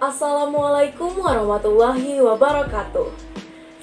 Assalamualaikum warahmatullahi wabarakatuh.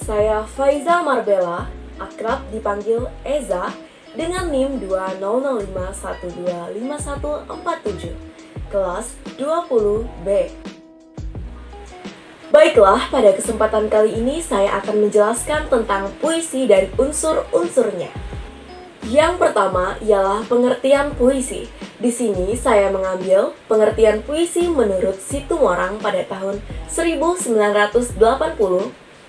Saya Faiza Marbella, akrab dipanggil Eza, dengan NIM 2005125147, kelas 20B. Baiklah, pada kesempatan kali ini saya akan menjelaskan tentang puisi dan unsur-unsurnya. Yang pertama ialah pengertian puisi. Di sini saya mengambil pengertian puisi menurut Situmorang pada tahun 1980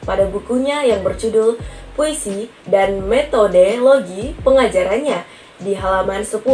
pada bukunya yang berjudul Puisi dan Metodologi Pengajarannya di halaman 10.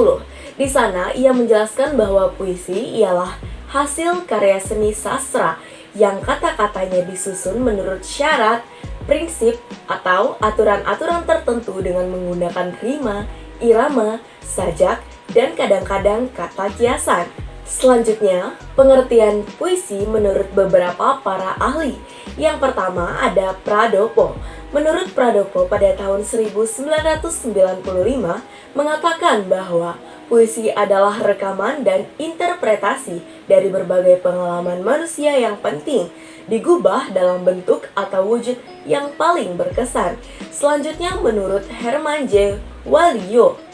Di sana ia menjelaskan bahwa puisi ialah hasil karya seni sastra yang kata-katanya disusun menurut syarat, prinsip, atau aturan-aturan tertentu dengan menggunakan rima, irama, sajak, dan kadang-kadang kata kiasan. Selanjutnya, pengertian puisi menurut beberapa para ahli. Yang pertama ada Pradopo. Menurut Pradopo pada tahun 1995 mengatakan bahwa puisi adalah rekaman dan interpretasi dari berbagai pengalaman manusia yang penting, digubah dalam bentuk atau wujud yang paling berkesan. Selanjutnya menurut Herman J. Waluyo.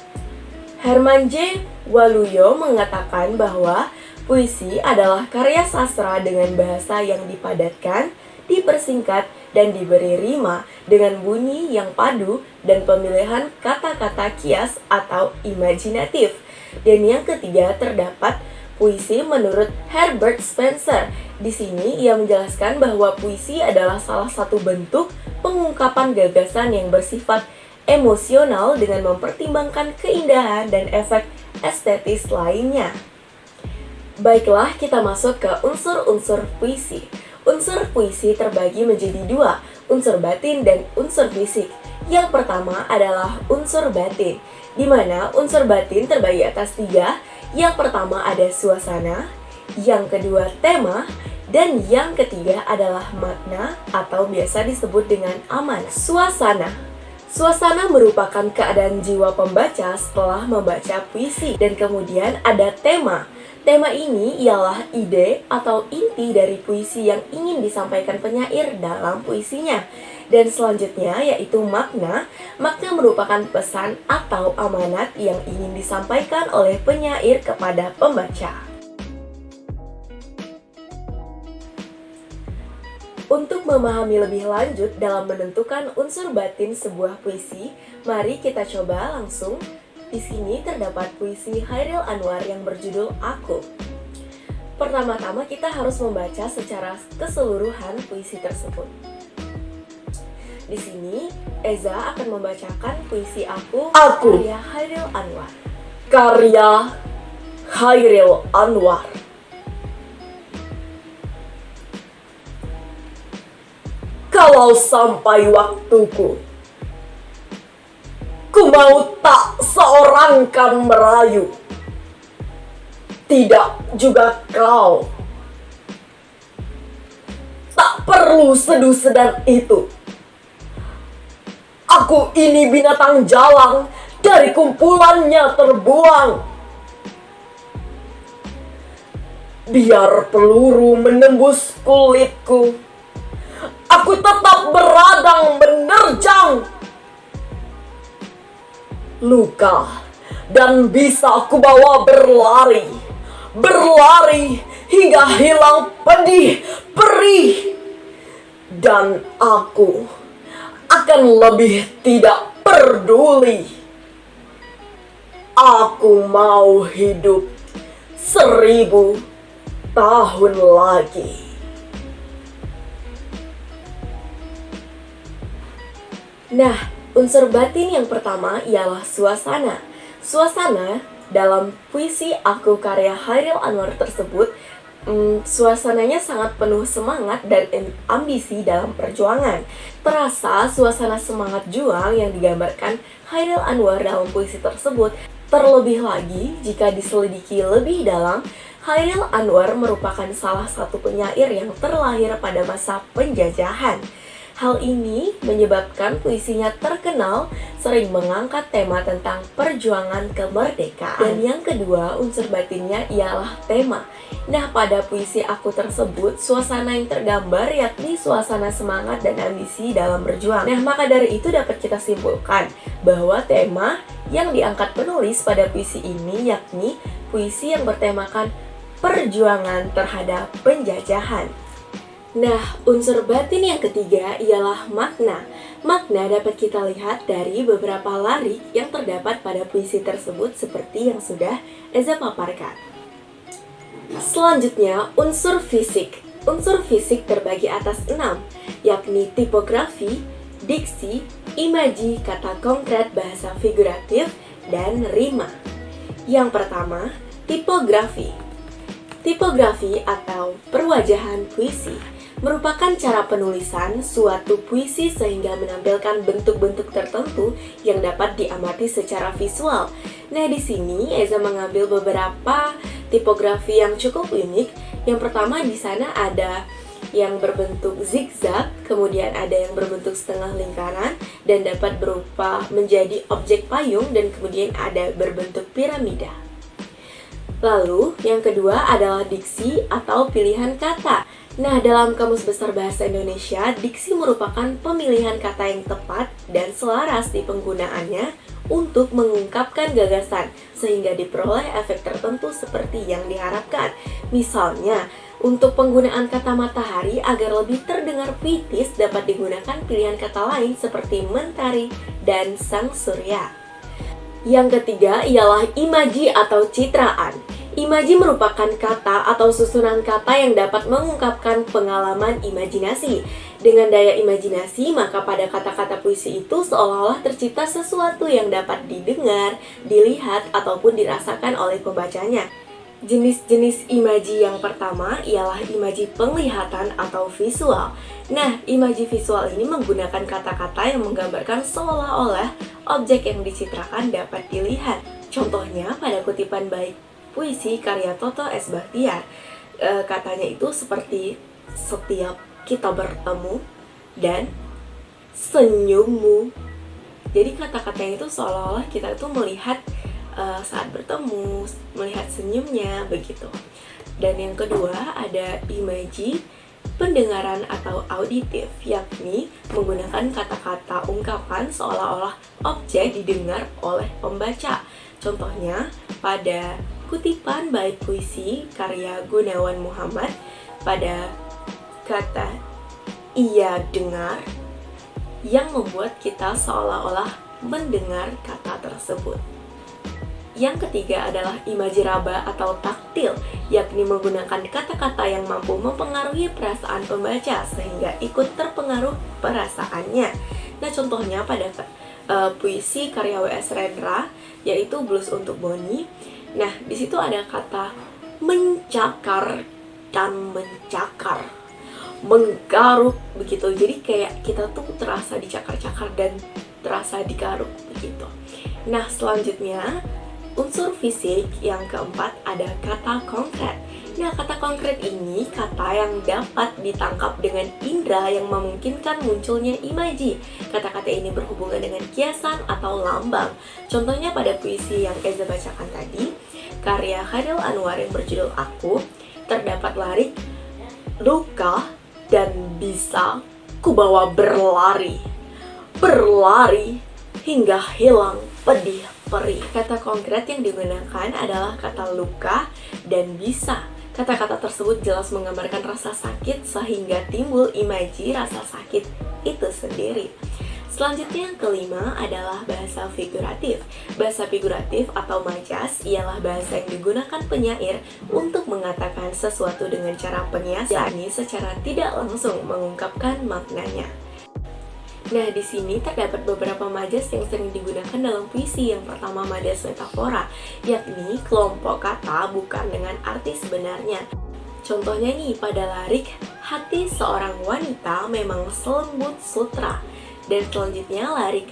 Herman J. Waluyo mengatakan bahwa puisi adalah karya sastra dengan bahasa yang dipadatkan, dipersingkat, dan diberi rima dengan bunyi yang padu dan pemilihan kata-kata kias atau imajinatif. Dan yang ketiga terdapat puisi menurut Herbert Spencer. Di sini ia menjelaskan bahwa puisi adalah salah satu bentuk pengungkapan gagasan yang bersifat emosional dengan mempertimbangkan keindahan dan efek estetis lainnya. Baiklah, kita masuk ke unsur-unsur puisi. Unsur puisi terbagi menjadi dua, unsur batin dan unsur fisik. Yang pertama adalah unsur batin, di mana unsur batin terbagi atas tiga. Yang pertama ada suasana, yang kedua tema, dan yang ketiga adalah makna atau biasa disebut dengan amanah. Suasana merupakan keadaan jiwa pembaca setelah membaca puisi. Dan kemudian ada tema. Tema ini ialah ide atau inti dari puisi yang ingin disampaikan penyair dalam puisinya. Dan selanjutnya yaitu makna. Makna merupakan pesan atau amanat yang ingin disampaikan oleh penyair kepada pembaca. Untuk memahami lebih lanjut dalam menentukan unsur batin sebuah puisi, mari kita coba langsung. Di sini terdapat puisi Chairil Anwar yang berjudul Aku. Pertama-tama kita harus membaca secara keseluruhan puisi tersebut. Di sini Eza akan membacakan puisi Aku karya Chairil Anwar. Karya Chairil Anwar. Kalau sampai waktuku, ku mau tak seorang kan merayu, tidak juga kau. Tak perlu sedu-sedan itu. Aku ini binatang jalang, dari kumpulannya terbuang. Biar peluru menembus kulitku, aku tetap beradang menerjang. Luka dan bisa aku bawa berlari, berlari hingga hilang pedih, perih. Dan aku akan lebih tidak peduli. Aku mau hidup 1000 tahun lagi. Nah, unsur batin yang pertama ialah suasana. Suasana dalam puisi Aku karya Chairil Anwar tersebut, suasananya sangat penuh semangat dan ambisi dalam perjuangan. Terasa suasana semangat juang yang digambarkan Chairil Anwar dalam puisi tersebut. Terlebih lagi, jika diselidiki lebih dalam, Chairil Anwar merupakan salah satu penyair yang terlahir pada masa penjajahan. Hal ini menyebabkan puisinya terkenal sering mengangkat tema tentang perjuangan kemerdekaan. Dan yang kedua, unsur batinnya ialah tema. Nah, pada puisi aku tersebut, suasana yang tergambar yakni suasana semangat dan ambisi dalam berjuang. Nah, maka dari itu dapat kita simpulkan bahwa tema yang diangkat penulis pada puisi ini yakni puisi yang bertemakan perjuangan terhadap penjajahan. Nah, unsur batin yang ketiga ialah makna. Makna dapat kita lihat dari beberapa lirik yang terdapat pada puisi tersebut seperti yang sudah Eza paparkan. Selanjutnya, unsur fisik. Unsur fisik terbagi atas 6, yakni tipografi, diksi, imaji, kata konkret, bahasa figuratif, dan rima. Yang pertama, tipografi. Tipografi atau perwajahan puisi merupakan cara penulisan suatu puisi sehingga menampilkan bentuk-bentuk tertentu yang dapat diamati secara visual. Nah, di sini Eza mengambil beberapa tipografi yang cukup unik. Yang pertama di sana ada yang berbentuk zigzag, kemudian ada yang berbentuk setengah lingkaran dan dapat berupa menjadi objek payung, dan kemudian ada berbentuk piramida. Lalu, yang kedua adalah diksi atau pilihan kata. Nah, dalam Kamus Besar Bahasa Indonesia, diksi merupakan pemilihan kata yang tepat dan selaras di penggunaannya untuk mengungkapkan gagasan, sehingga diperoleh efek tertentu seperti yang diharapkan. Misalnya, untuk penggunaan kata matahari agar lebih terdengar puitis dapat digunakan pilihan kata lain seperti mentari dan sang surya. Yang ketiga ialah imaji atau citraan. Imaji merupakan kata atau susunan kata yang dapat mengungkapkan pengalaman imajinasi. Dengan daya imajinasi, maka pada kata-kata puisi itu seolah-olah tercipta sesuatu yang dapat didengar, dilihat, ataupun dirasakan oleh pembacanya. Jenis-jenis imaji yang pertama ialah imaji penglihatan atau visual. Nah, imaji visual ini menggunakan kata-kata yang menggambarkan seolah-olah objek yang dicitrakan dapat dilihat. Contohnya pada kutipan baik puisi karya Toto S. Bahtiar, katanya itu seperti setiap kita bertemu dan senyummu. Jadi kata-katanya itu seolah-olah kita itu melihat saat bertemu, melihat senyumnya begitu. Dan yang kedua ada imaji pendengaran atau auditif, yakni menggunakan kata-kata ungkapan seolah-olah objek didengar oleh pembaca. Contohnya pada kutipan bait puisi karya Gunawan Muhammad pada kata ia dengar yang membuat kita seolah-olah mendengar kata tersebut. Yang ketiga adalah imaji raba atau taktil, yakni menggunakan kata-kata yang mampu mempengaruhi perasaan pembaca sehingga ikut terpengaruh perasaannya. Nah, contohnya pada puisi karya W.S. Rendra yaitu Blues untuk Boni. Nah, di situ ada kata mencakar dan mencakar, menggaruk begitu. Jadi kayak kita tuh terasa dicakar-cakar dan terasa digaruk begitu. Nah, selanjutnya unsur fisik yang keempat ada kata konkret. Nah, kata konkret ini kata yang dapat ditangkap dengan indera yang memungkinkan munculnya imaji. Kata-kata ini berhubungan dengan kiasan atau lambang. Contohnya pada puisi yang Eza bacakan tadi, karya Khairil Anwar yang berjudul Aku, terdapat lirik luka dan bisa kubawa berlari, berlari hingga hilang pedih perih. Kata konkret yang digunakan adalah kata luka dan bisa. Kata-kata tersebut jelas menggambarkan rasa sakit sehingga timbul imaji rasa sakit itu sendiri. Selanjutnya yang kelima adalah bahasa figuratif. Bahasa figuratif atau majas ialah bahasa yang digunakan penyair untuk mengatakan sesuatu dengan cara penyias, yakni secara tidak langsung mengungkapkan maknanya. Nah, di sini terdapat beberapa majas yang sering digunakan dalam puisi. Yang pertama, majas metafora, yakni kelompok kata bukan dengan arti sebenarnya. Contohnya nih, pada lirik hati seorang wanita memang selembut sutra. Dan selanjutnya lirik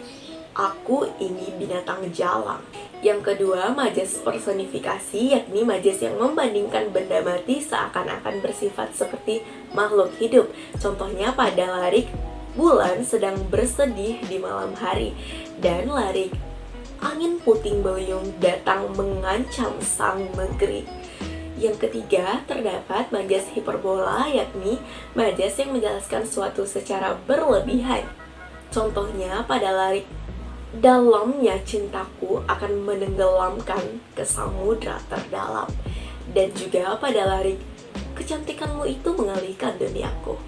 aku ini binatang jalang. Yang kedua, majas personifikasi, yakni majas yang membandingkan benda mati seakan-akan bersifat seperti makhluk hidup. Contohnya pada lirik bulan sedang bersedih di malam hari, dan lirik angin puting beliung datang mengancam sang negeri. Yang ketiga, terdapat majas hiperbola, yakni majas yang menjelaskan suatu secara berlebihan. Contohnya pada lirik dalamnya cintaku akan menenggelamkan ke samudra terdalam, dan juga pada lirik kecantikanmu itu mengalihkan duniaku.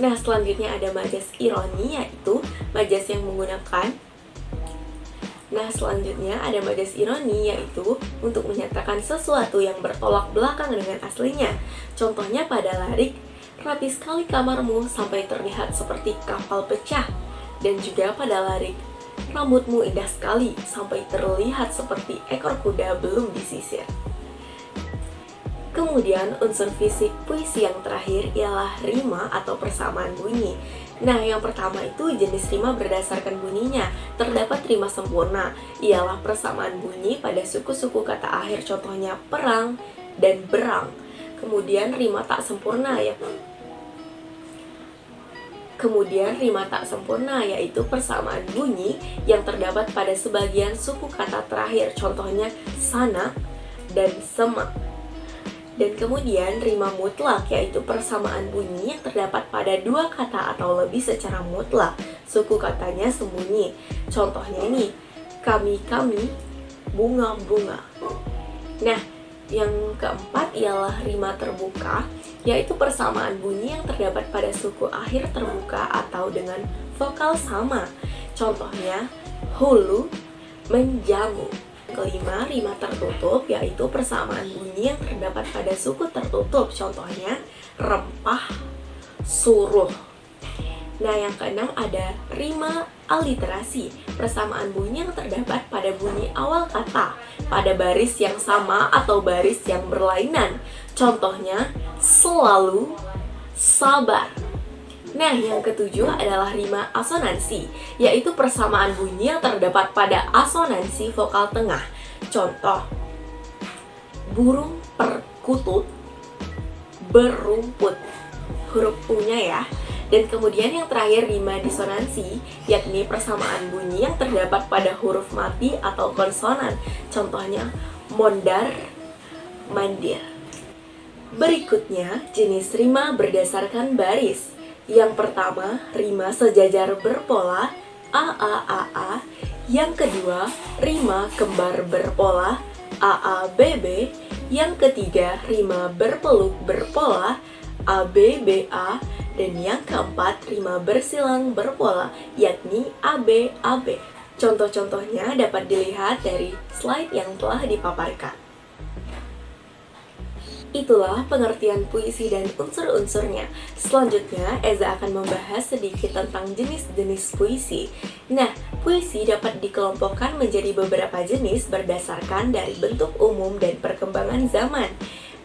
Nah, selanjutnya ada majas ironi, yaitu majas yang menggunakan untuk menyatakan sesuatu yang bertolak belakang dengan aslinya. Contohnya pada lirik rapi sekali kamarmu sampai terlihat seperti kapal pecah, dan juga pada lirik rambutmu indah sekali sampai terlihat seperti ekor kuda belum disisir. Kemudian unsur fisik puisi yang terakhir ialah rima atau persamaan bunyi. Nah, yang pertama itu jenis rima berdasarkan bunyinya. Terdapat rima sempurna, ialah persamaan bunyi pada suku-suku kata akhir, contohnya perang dan berang. Kemudian rima tak sempurna yaitu persamaan bunyi yang terdapat pada sebagian suku kata terakhir, contohnya sana dan semak. Dan kemudian rima mutlak, yaitu persamaan bunyi yang terdapat pada dua kata atau lebih secara mutlak, suku katanya sembunyi. Contohnya ini, kami-kami, bunga-bunga. Nah, yang keempat ialah rima terbuka, yaitu persamaan bunyi yang terdapat pada suku akhir terbuka atau dengan vokal sama. Contohnya, hulu, menjamu. Kelima, rima tertutup, yaitu persamaan bunyi yang terdapat pada suku tertutup, contohnya rempah, suruh. Nah, yang keenam ada rima aliterasi, persamaan bunyi yang terdapat pada bunyi awal kata pada baris yang sama atau baris yang berlainan, contohnya selalu, sabar. Nah, yang ketujuh adalah rima asonansi, yaitu persamaan bunyi yang terdapat pada asonansi vokal tengah. Contoh, burung perkutut berumput, huruf U-nya ya. Dan kemudian yang terakhir rima disonansi, yakni persamaan bunyi yang terdapat pada huruf mati atau konsonan. Contohnya, mondar, mandir. Berikutnya, jenis rima berdasarkan baris. Yang pertama, rima sejajar berpola AAAA. Yang kedua, rima kembar berpola AABB. Yang ketiga, rima berpeluk berpola ABBA. Dan yang keempat, rima bersilang berpola, yakni ABAB. Contoh-contohnya dapat dilihat dari slide yang telah dipaparkan. Itulah pengertian puisi dan unsur-unsurnya. Selanjutnya, Eza akan membahas sedikit tentang jenis-jenis puisi. Nah, puisi dapat dikelompokkan menjadi beberapa jenis berdasarkan dari bentuk umum dan perkembangan zaman.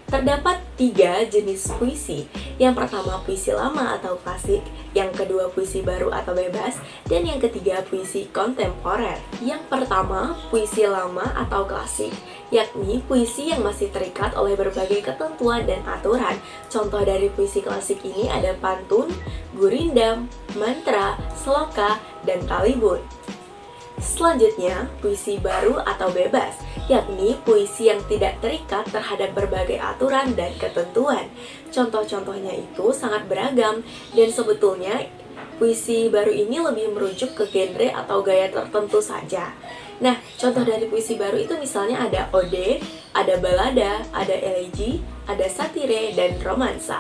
Terdapat 3 jenis puisi. Yang pertama, puisi lama atau klasik. Yang kedua, puisi baru atau bebas. Dan yang ketiga, puisi kontemporer. Yang pertama, puisi lama atau klasik, yakni puisi yang masih terikat oleh berbagai ketentuan dan aturan. Contoh dari puisi klasik ini ada pantun, gurindam, mantra, sloka, dan talibun. Selanjutnya, puisi baru atau bebas, yakni puisi yang tidak terikat terhadap berbagai aturan dan ketentuan. Contoh-contohnya itu sangat beragam, dan sebetulnya puisi baru ini lebih merujuk ke genre atau gaya tertentu saja. Nah, contoh dari puisi baru itu misalnya ada ode, ada balada, ada elegi, ada satire, dan romansa.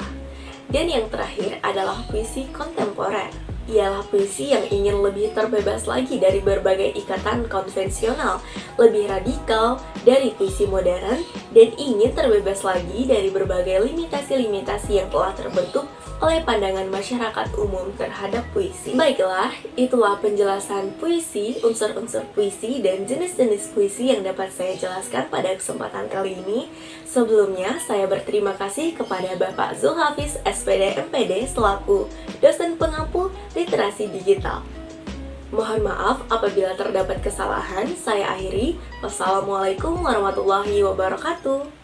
Dan yang terakhir adalah puisi kontemporer. Ialah puisi yang ingin lebih terbebas lagi dari berbagai ikatan konvensional, lebih radikal dari puisi modern, dan ingin terbebas lagi dari berbagai limitasi-limitasi yang telah terbentuk oleh pandangan masyarakat umum terhadap puisi. Baiklah, itulah penjelasan puisi, unsur-unsur puisi, dan jenis-jenis puisi yang dapat saya jelaskan pada kesempatan kali ini. Sebelumnya, saya berterima kasih kepada Bapak Zulhafiz SPD MPD selaku dosen pengampu literasi digital. Mohon maaf apabila terdapat kesalahan. Saya akhiri. Wassalamualaikum warahmatullahi wabarakatuh.